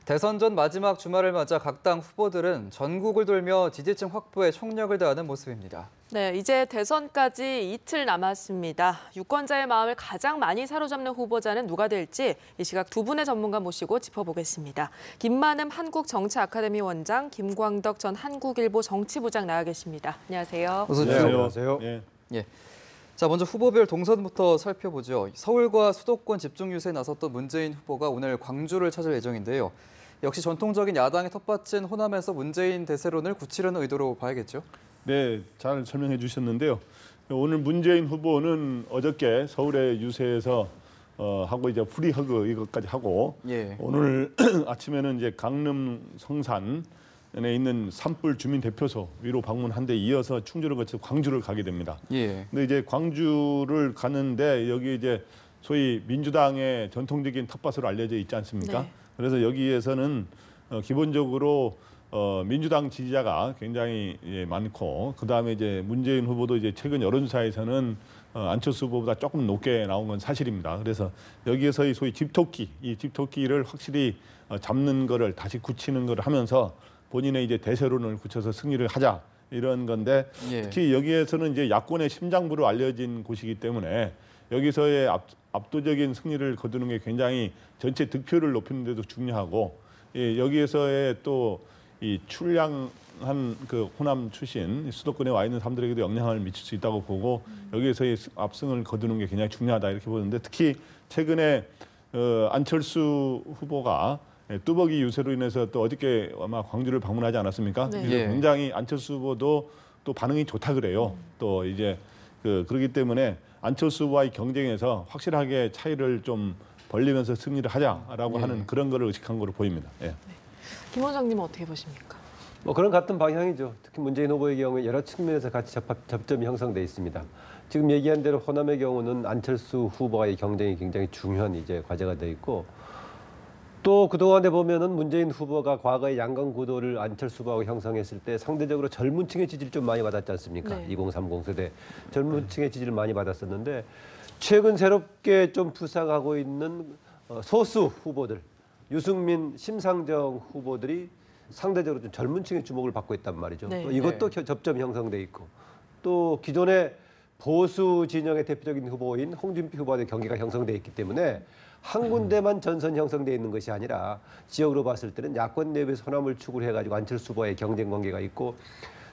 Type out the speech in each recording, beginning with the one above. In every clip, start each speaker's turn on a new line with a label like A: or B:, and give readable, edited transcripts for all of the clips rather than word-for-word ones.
A: 대선 전 마지막 주말을 맞아 각 당 후보들은 전국을 돌며 지지층 확보에 총력을 다하는 모습입니다.
B: 네, 이제 대선까지 이틀 남았습니다. 유권자의 마음을 가장 많이 사로잡는 후보자는 누가 될지 이 시각 두 분의 전문가 모시고 짚어보겠습니다. 김만흠 한국정치아카데미 원장, 김광덕 전 한국일보 정치부장 나와 계십니다. 안녕하세요.
A: 어서 오십시오.
C: 안녕하세요.
A: 예. 자, 먼저 후보별 동선부터 살펴보죠. 서울과 수도권 집중 유세에 나섰던 문재인 후보가 오늘 광주를 찾을 예정인데요. 역시 전통적인 야당의 텃밭인 호남에서 문재인 대세론을 굳히려는 의도로 봐야겠죠?
C: 네, 잘 설명해 주셨는데요. 오늘 문재인 후보는 어저께 서울의 유세에서 하고 이제 프리허그 이것까지 하고
A: 예.
C: 오늘 아침에는 이제 강릉 성산에 있는 산불 주민 대표소 위로 방문한 데 이어서 충주를 거쳐서 광주를 가게 됩니다.
A: 예.
C: 근데 이제 광주를 가는데 여기 이제 소위 민주당의 전통적인 텃밭으로 알려져 있지 않습니까?
B: 네.
C: 그래서 여기에서는 기본적으로 민주당 지지자가 굉장히 많고 그다음에 이제 문재인 후보도 이제 최근 여론조사에서는 안철수 후보보다 조금 높게 나온 건 사실입니다. 그래서 여기에서의 소위 집토끼, 이 집토끼를 확실히 잡는 거를 다시 굳히는 걸 하면서 본인의 이제 대세론을 굳혀서 승리를 하자 이런 건데
A: 예.
C: 특히 여기에서는 이제 야권의 심장부로 알려진 곳이기 때문에 여기서의 압도적인 승리를 거두는 게 굉장히 전체 득표를 높이는 데도 중요하고 여기에서의 또 이 출량한 그 호남 출신 수도권에 와 있는 사람들에게도 영향을 미칠 수 있다고 보고 여기에서의 압승을 거두는 게 굉장히 중요하다 이렇게 보는데 특히 최근에 안철수 후보가 뚜벅이 유세로 인해서 또 어저께 아마 광주를 방문하지 않았습니까?
B: 네.
C: 그래서
A: 예.
C: 굉장히 안철수 후보도 또 반응이 좋다 그래요. 또 이제 그렇기 때문에 안철수 후보와의 경쟁에서 확실하게 차이를 좀 벌리면서 승리를 하자라고
A: 예.
C: 하는 그런 거를 의식한 거로 보입니다. 예.
B: 김 원장님은 어떻게 보십니까?
D: 그런 같은 방향이죠. 특히 문재인 후보의 경우에 여러 측면에서 같이 접점이 형성돼 있습니다. 지금 얘기한 대로 호남의 경우는 안철수 후보와의 경쟁이 굉장히 중요한 이제 과제가 돼 있고 또 그동안에 보면은 문재인 후보가 과거에 양강 구도를 안철수 후보하고 형성했을 때 상대적으로 젊은 층의 지지를 좀 많이 받았지 않습니까?
B: 네.
D: 2030 세대 젊은 층의 지지를 많이 받았었는데 최근 새롭게 좀 부상하고 있는 소수 후보들 유승민, 심상정 후보들이 상대적으로 좀 젊은 층의 주목을 받고 있단 말이죠.
B: 네.
D: 또 이것도 접점이 형성돼 있고 또 기존의 보수 진영의 대표적인 후보인 홍준표 후보와의 경계가 형성돼 있기 때문에 한 군데만 전선 형성돼 있는 것이 아니라 지역으로 봤을 때는 야권 내부에서 호남을 축을 해가지고 안철수 후보와의 경쟁 관계가 있고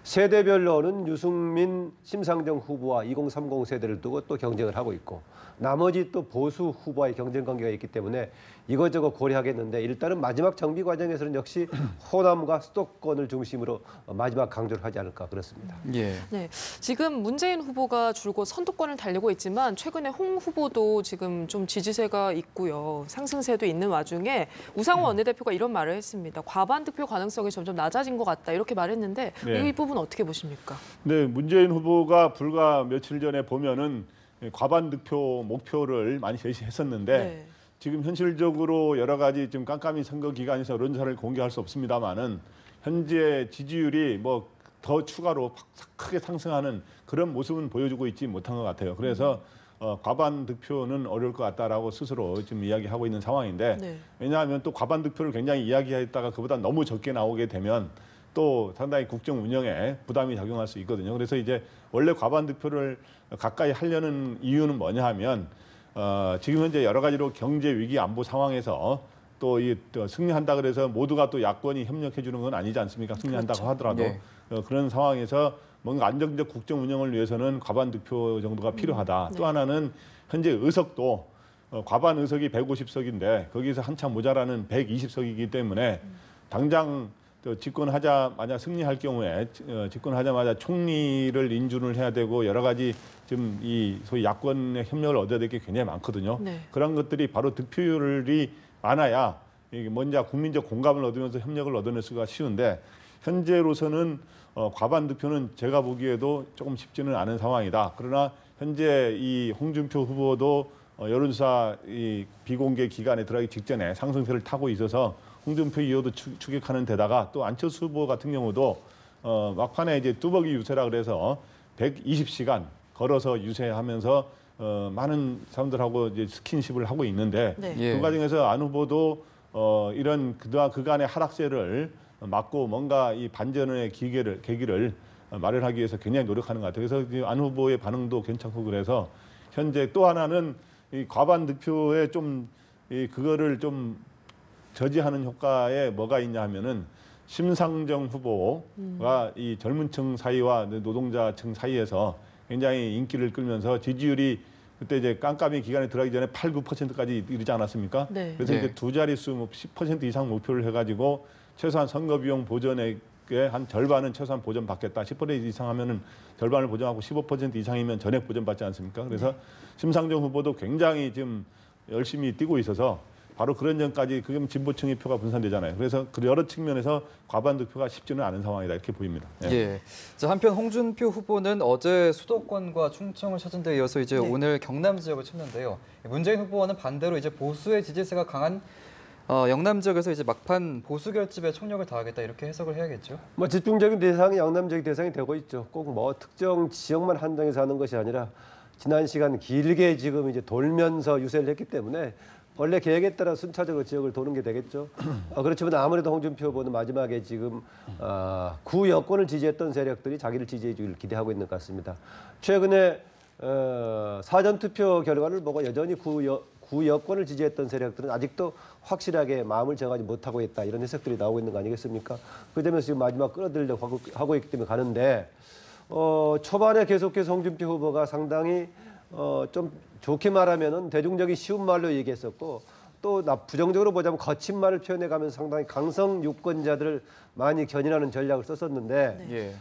D: 세대별로는 유승민, 심상정 후보와 2030 세대를 두고 또 경쟁을 하고 있고 나머지 또 보수 후보와의 경쟁 관계가 있기 때문에 이것저것 고려하겠는데 일단은 마지막 정비 과정에서는 역시 호남과 수도권을 중심으로 마지막 강조를 하지 않을까 그렇습니다.
A: 예.
B: 네, 지금 문재인 후보가 줄곧 선두권을 달리고 있지만 최근에 홍 후보도 지금 좀 지지세가 있고요. 상승세도 있는 와중에 우상호 원내대표가 이런 말을 했습니다. 과반 득표 가능성이 점점 낮아진 것 같다 이렇게 말했는데
C: 네.
B: 이 부분 어떻게 보십니까?
C: 네, 문재인 후보가 불과 며칠 전에 보면은 과반 득표 목표를 많이 제시했었는데
B: 네.
C: 지금 현실적으로 여러 가지 지금 깜깜이 선거 기간에서 여론조사를 공개할 수 없습니다만은 현재 지지율이 뭐 더 추가로 크게 상승하는 그런 모습은 보여주고 있지 못한 것 같아요. 그래서 과반 득표는 어려울 것 같다라고 스스로 지금 이야기하고 있는 상황인데
B: 네.
C: 왜냐하면 또 과반 득표를 굉장히 이야기했다가 그보다 너무 적게 나오게 되면 또 상당히 국정 운영에 부담이 작용할 수 있거든요. 그래서 이제 원래 과반 득표를 가까이 하려는 이유는 뭐냐 하면 지금 현재 여러 가지로 경제 위기 안보 상황에서 또 승리한다 그래서 모두가 또 야권이 협력해 주는 건 아니지 않습니까? 승리한다고
B: 그렇죠.
C: 하더라도
A: 네.
C: 그런 상황에서 뭔가 안정적 국정 운영을 위해서는 과반 득표 정도가 필요하다.
B: 네.
C: 또 하나는 현재 의석도 과반 의석이 150석인데 거기서 한참 모자라는 120석이기 때문에 당장 집권하자마자 승리할 경우에 집권하자마자 총리를 인준을 해야 되고 여러 가지 지금 이 소위 야권의 협력을 얻어야 될 게 굉장히 많거든요.
B: 네.
C: 그런 것들이 바로 득표율이 많아야 이게 먼저 국민적 공감을 얻으면서 협력을 얻어낼 수가 쉬운데 현재로서는 과반 득표는 제가 보기에도 조금 쉽지는 않은 상황이다. 그러나 현재 이 홍준표 후보도 여론조사 이 비공개 기간에 들어가기 직전에 상승세를 타고 있어서 홍준표 이후도 추격하는 데다가 또 안철수 후보 같은 경우도 막판에 이제 뚜벅이 유세라 그래서 120시간 걸어서 유세하면서 많은 사람들하고 이제 스킨십을 하고 있는데
B: 네.
A: 예.
C: 그 과정에서 안 후보도 이런 그간의 하락세를 막고 뭔가 이 반전의 계기를 마련하기 위해서 굉장히 노력하는 것 같아요. 그래서 안 후보의 반응도 괜찮고 그래서 현재 또 하나는 이 과반 득표에 그거를 좀 저지하는 효과에 뭐가 있냐 하면은 심상정 후보가 이 젊은층 사이와 노동자층 사이에서 굉장히 인기를 끌면서 지지율이 그때 이제 깜깜이 기간에 들어가기 전에 8, 9%까지 이르지 않았습니까?
B: 네.
C: 그래서
A: 네.
C: 이제 두 자릿수 10% 이상 목표를 해가지고 최소한 선거비용 보전액의 한 절반은 최소한 보전받겠다. 10% 이상 하면은 절반을 보전하고 15% 이상이면 전액 보전받지 않습니까? 그래서 심상정 후보도 굉장히 지금 열심히 뛰고 있어서 바로 그런 점까지 그게 진보층의 표가 분산되잖아요. 그래서 그 여러 측면에서 과반 득표가 쉽지는 않은 상황이다 이렇게 보입니다.
A: 예. 자, 한편 홍준표 후보는 어제 수도권과 충청을 찾은 데 이어서 이제
B: 네.
A: 오늘 경남 지역을 찾는데요. 문재인 후보와는 반대로 이제 보수의 지지세가 강한 영남 지역에서 이제 막판 보수 결집에 총력을 다하겠다 이렇게 해석을 해야겠죠.
D: 뭐 집중적인 대상이 영남적인 대상이 되고 있죠. 꼭 뭐 특정 지역만 한정해서 하는 것이 아니라 지난 시간 길게 지금 이제 돌면서 유세를 했기 때문에 원래 계획에 따라 순차적으로 지역을 도는 게 되겠죠. 그렇지만 아무래도 홍준표 후보는 마지막에 지금 구 여권을 지지했던 세력들이 자기를 지지해 주기를 기대하고 있는 것 같습니다. 최근에 사전 투표 결과를 보고 여전히 구 여권을 지지했던 세력들은 아직도 확실하게 마음을 정하지 못하고 있다 이런 해석들이 나오고 있는 거 아니겠습니까? 그 점에서 지금 마지막 끌어들이려고 하고 있기 때문에 가는데 초반에 계속해서 홍준표 후보가 상당히 좀 좋게 말하면은 대중적인 쉬운 말로 얘기했었고 또 부정적으로 보자면 거친 말을 표현해가면서 상당히 강성 유권자들을 많이 견인하는 전략을 썼었는데
A: 예.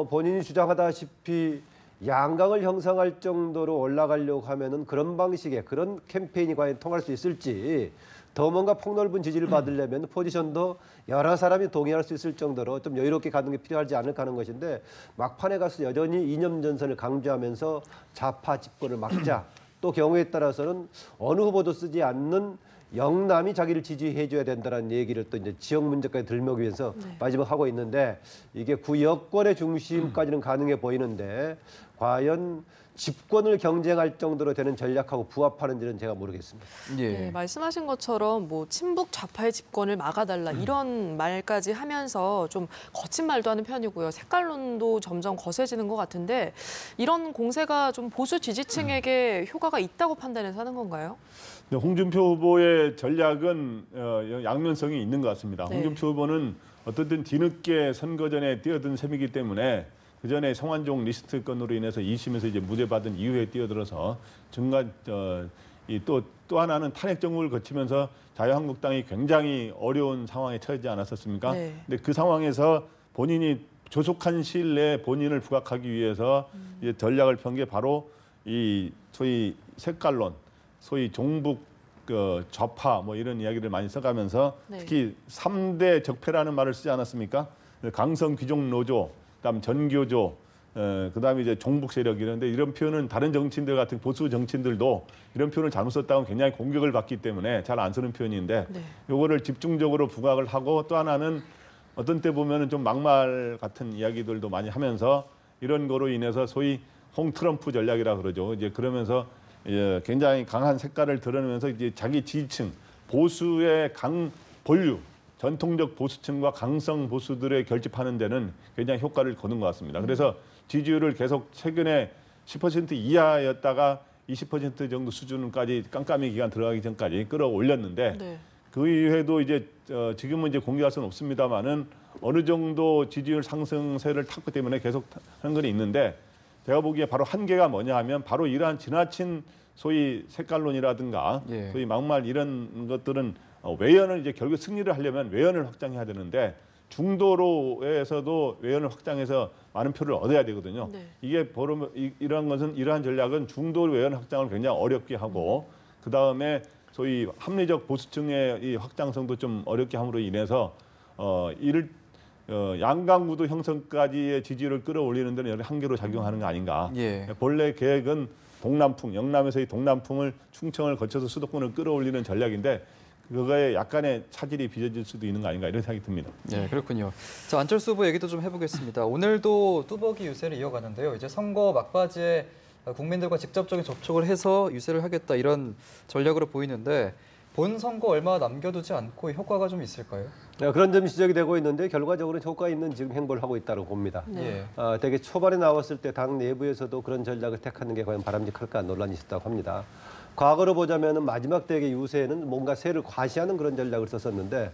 D: 본인이 주장하다시피 양강을 형성할 정도로 올라가려고 하면은 그런 방식의 그런 캠페인이 과연 통할 수 있을지 더 뭔가 폭넓은 지지를 받으려면 포지션도 여러 사람이 동의할 수 있을 정도로 좀 여유롭게 가는 게 필요하지 않을까 하는 것인데 막판에 가서 여전히 이념 전선을 강조하면서 좌파 집권을 막자 또 경우에 따라서는 어느 후보도 쓰지 않는 영남이 자기를 지지해 줘야 된다는 얘기를 또 이제 지역 문제까지 들먹이 위해서 마지막 하고 있는데 이게 구 여권의 중심까지는 가능해 보이는데 과연 집권을 경쟁할 정도로 되는 전략하고 부합하는지는 제가 모르겠습니다.
A: 예.
B: 네, 말씀하신 것처럼 뭐 친북 좌파의 집권을 막아달라 이런 말까지 하면서 좀 거친 말도 하는 편이고요. 색깔론도 점점 거세지는 것 같은데 이런 공세가 좀 보수 지지층에게 효과가 있다고 판단해서 하는 건가요?
C: 홍준표 후보의 전략은 양면성이 있는 것 같습니다.
B: 네.
C: 홍준표 후보는 어떻든 뒤늦게 선거전에 뛰어든 셈이기 때문에 그 전에 성완종 리스트 건으로 인해서 2심에서 이제 무죄받은 이후에 뛰어들어서 또 하나는 탄핵 정국을 거치면서 자유한국당이 굉장히 어려운 상황에 처하지 않았었습니까?
B: 네.
C: 근데 그 상황에서 본인이 조속한 시일 내에 본인을 부각하기 위해서 이제 전략을 편 게 바로 이 소위 색깔론, 소위 종북 좌파 뭐 이런 이야기를 많이 써가면서
B: 네.
C: 특히 3대 적폐라는 말을 쓰지 않았습니까? 강성 귀족 노조, 그다음 전교조, 그다음에 이제 종북 세력 이런데 이런 표현은 다른 정치인들 같은 보수 정치인들도 이런 표현을 잘못 썼다고 굉장히 공격을 받기 때문에 잘 안 쓰는 표현인데
B: 네.
C: 요거를 집중적으로 부각을 하고 또 하나는 어떤 때 보면은 좀 막말 같은 이야기들도 많이 하면서 이런 거로 인해서 소위 홍 트럼프 전략이라 그러죠. 이제 그러면서 굉장히 강한 색깔을 드러내면서 이제 자기 지지층 보수의 본류 전통적 보수층과 강성 보수들의 결집하는 데는 굉장히 효과를 거둔 것 같습니다. 그래서 지지율을 계속 최근에 10% 이하였다가 20% 정도 수준까지 깜깜이 기간 들어가기 전까지 끌어올렸는데
B: 네.
C: 그 이후에도 이제 지금은 이제 공개할 수는 없습니다만은 어느 정도 지지율 상승세를 탔기 때문에 계속 하는 건 있는데 제가 보기에 바로 한계가 뭐냐 하면 바로 이러한 지나친 소위 색깔론이라든가
A: 예.
C: 소위 막말 이런 것들은 외연을 이제 결국 승리를 하려면 외연을 확장해야 되는데 중도로에서도 외연을 확장해서 많은 표를 얻어야 되거든요.
B: 네.
C: 이게 이러한 전략은 중도 외연 확장을 굉장히 어렵게 하고 그 다음에 소위 합리적 보수층의 이 확장성도 좀 어렵게 함으로 인해서 양강구도 형성까지의 지지율을 끌어올리는 데는 여러 한계로 작용하는 거 아닌가.
A: 예.
C: 본래 계획은 동남풍, 영남에서의 동남풍을 충청을 거쳐서 수도권을 끌어올리는 전략인데 그거에 약간의 차질이 빚어질 수도 있는 거 아닌가 이런 생각이 듭니다.
A: 네, 그렇군요. 자, 안철수 후보 얘기도 좀 해보겠습니다. 오늘도 뚜벅이 유세를 이어가는데요. 이제 선거 막바지에 국민들과 직접적인 접촉을 해서 유세를 하겠다 이런 전략으로 보이는데 본 선거 얼마 남겨두지 않고 효과가 좀 있을까요?
D: 그런 점이 지적이 되고 있는데 결과적으로 효과 있는 지금 행보를 하고 있다고 봅니다.
B: 네.
D: 되게 초반에 나왔을 때 당 내부에서도 그런 전략을 택하는 게 과연 바람직할까 논란이 있었다고 합니다. 과거로 보자면 마지막 대회 유세에는 뭔가 세를 과시하는 그런 전략을 썼었는데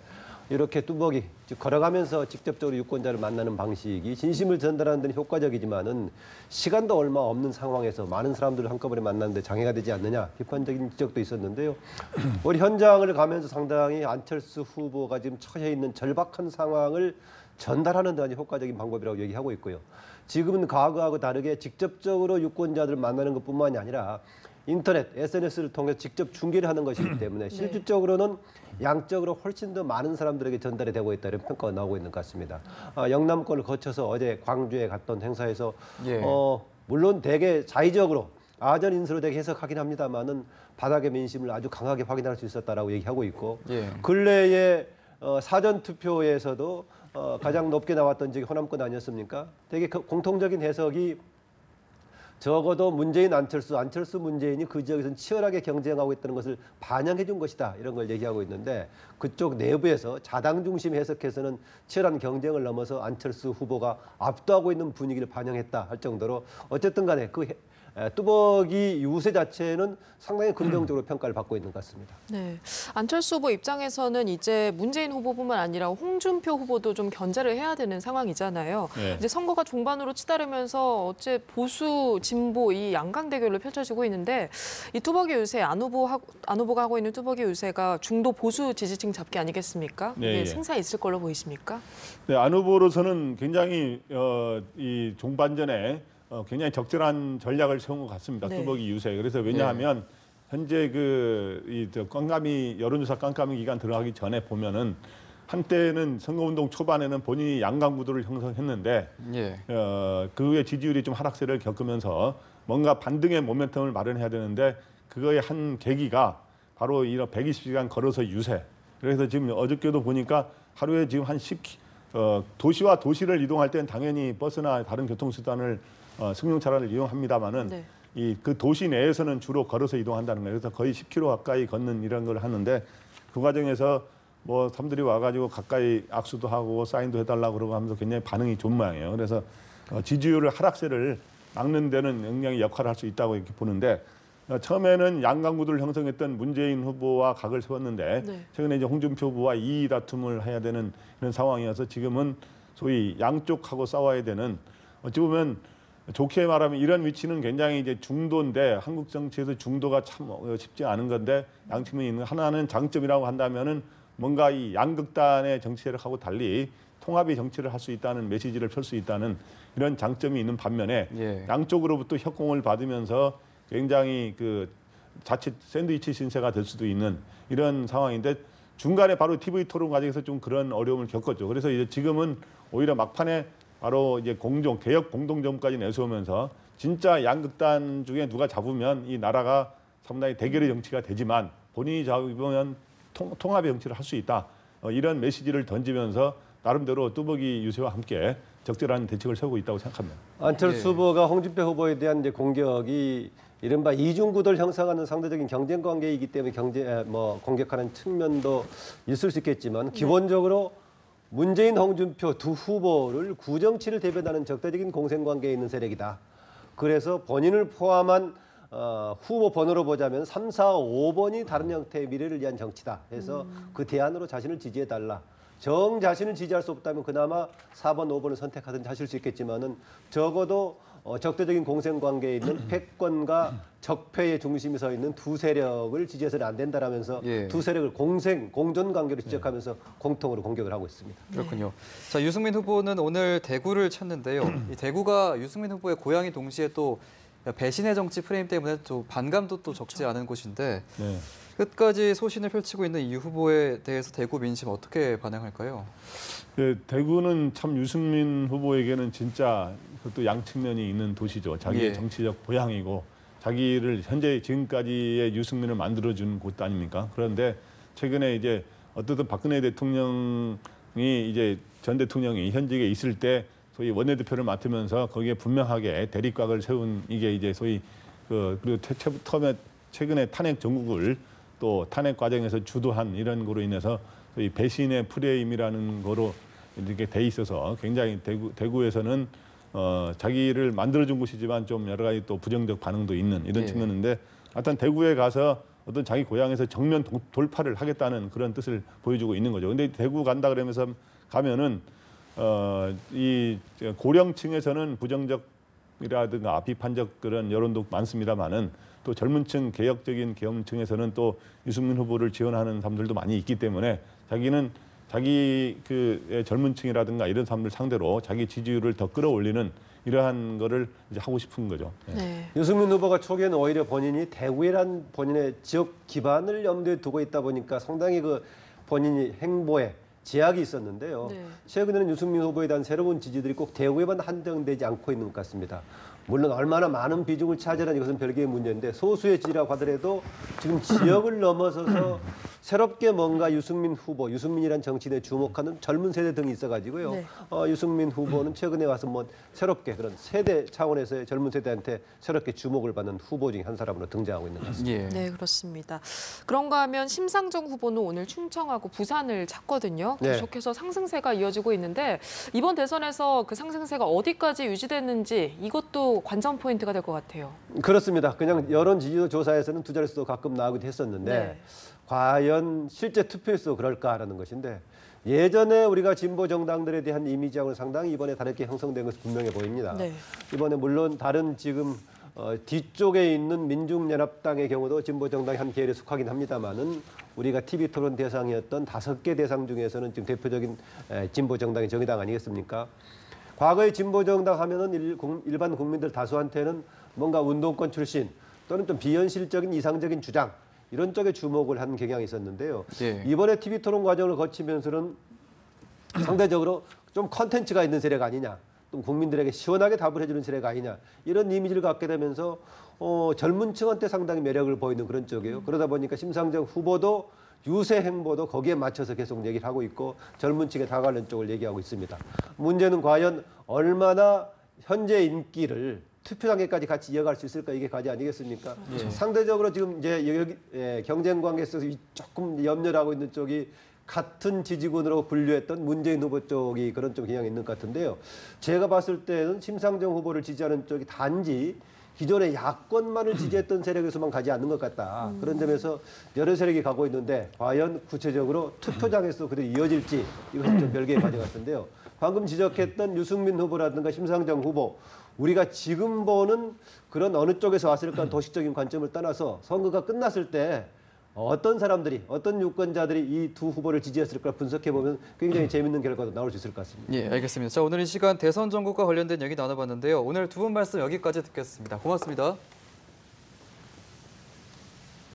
D: 이렇게 뚜벅이 즉 걸어가면서 직접적으로 유권자를 만나는 방식이 진심을 전달하는 데는 효과적이지만은 시간도 얼마 없는 상황에서 많은 사람들을 한꺼번에 만나는데 장애가 되지 않느냐 비판적인 지적도 있었는데요. 우리 현장을 가면서 상당히 안철수 후보가 지금 처해 있는 절박한 상황을 전달하는 데 아주 효과적인 방법이라고 얘기하고 있고요. 지금은 과거하고 다르게 직접적으로 유권자들을 만나는 것뿐만이 아니라 인터넷, SNS를 통해 직접 중계를 하는 것이기 때문에 실질적으로는 양적으로 훨씬 더 많은 사람들에게 전달이 되고 있다 이런 평가가 나오고 있는 것 같습니다. 영남권을 거쳐서 어제 광주에 갔던 행사에서
A: 예.
D: 물론 대개 자의적으로 아전 인수로 되게 해석하긴 합니다만은 바닥의 민심을 아주 강하게 확인할 수 있었다라고 얘기하고 있고
A: 예.
D: 근래에 사전 투표에서도 가장 높게 나왔던 적이 호남권 아니었습니까? 되게 공통적인 해석이 적어도 문재인, 안철수, 문재인이 그 지역에서는 치열하게 경쟁하고 있다는 것을 반영해 준 것이다. 이런 걸 얘기하고 있는데 그쪽 내부에서 자당 중심 해석해서는 치열한 경쟁을 넘어서 안철수 후보가 압도하고 있는 분위기를 반영했다 할 정도로 어쨌든 간에 그 뚜벅이 유세 자체는 상당히 긍정적으로 평가를 받고 있는 것 같습니다.
B: 네, 안철수 후보 입장에서는 이제 문재인 후보뿐만 아니라 홍준표 후보도 좀 견제를 해야 되는 상황이잖아요.
C: 네.
B: 이제 선거가 종반으로 치달으면서 어째 보수, 진보 이 양강 대결로 펼쳐지고 있는데 이 뚜벅이 유세 안 후보가 하고 있는 뚜벅이 유세가 중도 보수 지지층 잡기 아니겠습니까?
C: 네,
B: 이게
C: 예.
B: 승산 있을 걸로 보이십니까?
C: 네, 안 후보로서는 굉장히 이 종반전에 굉장히 적절한 전략을 세운 것 같습니다.
B: 네.
C: 뚜벅이 유세. 그래서 왜냐하면 현재 깜깜이 여론조사 깜깜이 기간 들어가기 전에 보면은 한때는 선거운동 초반에는 본인이 양강 구도를 형성했는데
A: 예.
C: 그 후에 지지율이 좀 하락세를 겪으면서 뭔가 반등의 모멘텀을 마련해야 되는데 그거의 한 계기가 바로 이런 120시간 걸어서 유세. 그래서 지금 어저께도 보니까 하루에 지금 한 도시와 도시를 이동할 때는 당연히 버스나 다른 교통수단을 승용차를 이용합니다만은
B: 네.
C: 그 도시 내에서는 주로 걸어서 이동한다는 거예요. 그래서 거의 10km 가까이 걷는 이런 걸 하는데 그 과정에서 뭐 사람들이 와가지고 가까이 악수도 하고 사인도 해달라고 그러고 하면서 굉장히 반응이 좋은 모양이에요. 그래서 지지율 하락세를 막는 데는 굉장히 역할을 할 수 있다고 이렇게 보는데 처음에는 양강구도를 형성했던 문재인 후보와 각을 세웠는데
B: 네.
C: 최근에 이제 홍준표 후보와 이의 다툼을 해야 되는 그런 상황이어서 지금은 소위 양쪽하고 싸워야 되는 어찌 보면 좋게 말하면 이런 위치는 굉장히 이제 중도인데 한국 정치에서 중도가 참 쉽지 않은 건데 양측면이 있는 하나는 장점이라고 한다면은 뭔가 이 양극단의 정치력하고 달리 통합의 정치를 할 수 있다는 메시지를 펼 수 있다는 이런 장점이 있는 반면에
A: 예.
C: 양쪽으로부터 협공을 받으면서 굉장히 그 자칫 샌드위치 신세가 될 수도 있는 이런 상황인데 중간에 바로 TV 토론 과정에서 좀 그런 어려움을 겪었죠. 그래서 이제 지금은 오히려 막판에 바로 이제 개혁 공동정까지 내세우면서 진짜 양극단 중에 누가 잡으면 이 나라가 상당히 대결의 정치가 되지만 본인이 잡으면 통합의 정치를 할 수 있다. 이런 메시지를 던지면서 나름대로 뚜벅이 유세와 함께 적절한 대책을 세우고 있다고 생각합니다.
D: 안철수 후보가 홍준표 후보에 대한 이제 공격이 이른바 이중구도를 형성하는 상대적인 경쟁 관계이기 때문에 공격하는 측면도 있을 수 있겠지만 기본적으로 문재인, 홍준표 두 후보를 구정치를 대변하는 적대적인 공생관계에 있는 세력이다. 그래서 본인을 포함한 후보 번호로 보자면 3, 4, 5번이 다른 형태의 미래를 위한 정치다. 해서 그 대안으로 자신을 지지해달라. 정 자신을 지지할 수 없다면 그나마 4번, 5번을 선택하든지 하실 수 있겠지만은 적어도 적대적인 공생관계에 있는 패권과 적폐의 중심에 서 있는 두 세력을 지지해서는 안 된다라면서
A: 예.
D: 두 세력을 공존 관계로 지적하면서 공통으로 공격을 하고 있습니다.
A: 그렇군요. 자, 유승민 후보는 오늘 대구를 찾는데요. 이 대구가 유승민 후보의 고향이 동시에 또 배신의 정치 프레임 때문에 또 반감도 또 적지 않은 곳인데
C: 네.
A: 끝까지 소신을 펼치고 있는 이 후보에 대해서 대구 민심 어떻게 반응할까요?
C: 대구는 참 유승민 후보에게는 진짜 그것도 양측면이 있는 도시죠. 자기의
A: 예.
C: 정치적 고향이고 자기를 현재 지금까지의 유승민을 만들어준 곳 아닙니까? 그런데 최근에 이제 어떻든 박근혜 대통령이 이제 전 대통령이 현직에 있을 때 소위 원내대표를 맡으면서 거기에 분명하게 대립각을 세운 이게 이제 소위 그리고 최근에 탄핵 정국을 또 탄핵 과정에서 주도한 이런 거로 인해서 이 배신의 프레임이라는 거로 이렇게 돼 있어서 굉장히 대구에서는 자기를 만들어준 곳이지만 좀 여러 가지 또 부정적 반응도 있는 이런
A: 예.
C: 측면인데 하여튼 대구에 가서 어떤 자기 고향에서 정면 돌파를 하겠다는 그런 뜻을 보여주고 있는 거죠. 근데 대구 간다 그러면서 가면은 이 고령층에서는 부정적이라든가 비판적 그런 여론도 많습니다만은 또 젊은층 개혁적인 계층에서는 또 유승민 후보를 지원하는 사람들도 많이 있기 때문에 자기는 자기 그 젊은층이라든가 이런 사람들 상대로 자기 지지율을 더 끌어올리는 이러한 거를 이제 하고 싶은 거죠. 예.
B: 네.
D: 유승민 후보가 초기에는 오히려 본인이 대구이란 본인의 지역 기반을 염두에 두고 있다 보니까 상당히 그 본인이 행보에 제약이 있었는데요.
B: 네.
D: 최근에는 유승민 후보에 대한 새로운 지지들이 꼭 대구에만 한정되지 않고 있는 것 같습니다. 물론 얼마나 많은 비중을 차지하는 이것은 별개의 문제인데 소수의 지지라고 하더라도 지금 지역을 넘어서서 새롭게 뭔가 유승민 후보, 유승민이란 정치인에 주목하는 젊은 세대 등이 있어가지고요.
B: 네.
D: 유승민 후보는 최근에 와서 뭐 새롭게 그런 세대 차원에서의 젊은 세대한테 새롭게 주목을 받는 후보 중에 한 사람으로 등장하고 있는 것 같습니다.
A: 예.
B: 네, 그렇습니다. 그런가 하면 심상정 후보는 오늘 충청하고 부산을 찾거든요.
D: 네.
B: 계속해서 상승세가 이어지고 있는데 이번 대선에서 그 상승세가 어디까지 유지됐는지 이것도 관전 포인트가 될 것 같아요.
D: 그렇습니다. 그냥 여론 지지도 조사에서는 두 자릿수도 가끔 나오기도 했었는데
B: 네.
D: 과연 실제 투표에서 그럴까라는 것인데 예전에 우리가 진보 정당들에 대한 이미지하고는 상당히 이번에 다르게 형성된 것이 분명해 보입니다.
B: 네.
D: 이번에 물론 다른 지금 뒤쪽에 있는 민중연합당의 경우도 진보 정당의 한 계열에 속하긴 합니다만은 우리가 TV 토론 대상이었던 5개 대상 중에서는 지금 대표적인 진보 정당이 정의당 아니겠습니까? 과거의 진보 정당 하면은 일반 국민들 다수한테는 뭔가 운동권 출신 또는 좀 비현실적인 이상적인 주장 이런 쪽에 주목을 한 경향이 있었는데요.
A: 예.
D: 이번에 TV 토론 과정을 거치면서는 상대적으로 좀 컨텐츠가 있는 세력 아니냐, 또 국민들에게 시원하게 답을 해주는 세력 아니냐 이런 이미지를 갖게 되면서 젊은 층한테 상당히 매력을 보이는 그런 쪽이에요. 그러다 보니까 심상정 후보도 유세 행보도 거기에 맞춰서 계속 얘기를 하고 있고 젊은 층에 다가가는 쪽을 얘기하고 있습니다. 문제는 과연 얼마나 현재 인기를 투표 단계까지 같이 이어갈 수 있을까 이게 과제 아니겠습니까?
A: 예.
D: 상대적으로 지금 이제 경쟁 관계에 있어서 조금 염려를 하고 있는 쪽이 같은 지지군으로 분류했던 문재인 후보 쪽이 그런 좀 경향이 있는 것 같은데요. 제가 봤을 때는 심상정 후보를 지지하는 쪽이 단지 기존의 야권만을 지지했던 세력에서만 가지 않는 것 같다. 그런 점에서 여러 세력이 가고 있는데 과연 구체적으로 투표장에서 그대로 이어질지 이것은 좀 별개의 과제 같은데요. 방금 지적했던 유승민 후보라든가 심상정 후보 우리가 지금 보는 그런 어느 쪽에서 왔을까 도식적인 관점을 떠나서 선거가 끝났을 때 어떤 사람들이 어떤 유권자들이 이 두 후보를 지지했을까 분석해보면 굉장히 재밌는 결과도 나올 수 있을 것 같습니다.
A: 예, 알겠습니다. 자, 오늘 이 시간 대선 전국과 관련된 얘기 나눠봤는데요. 오늘 두 분 말씀 여기까지 듣겠습니다. 고맙습니다.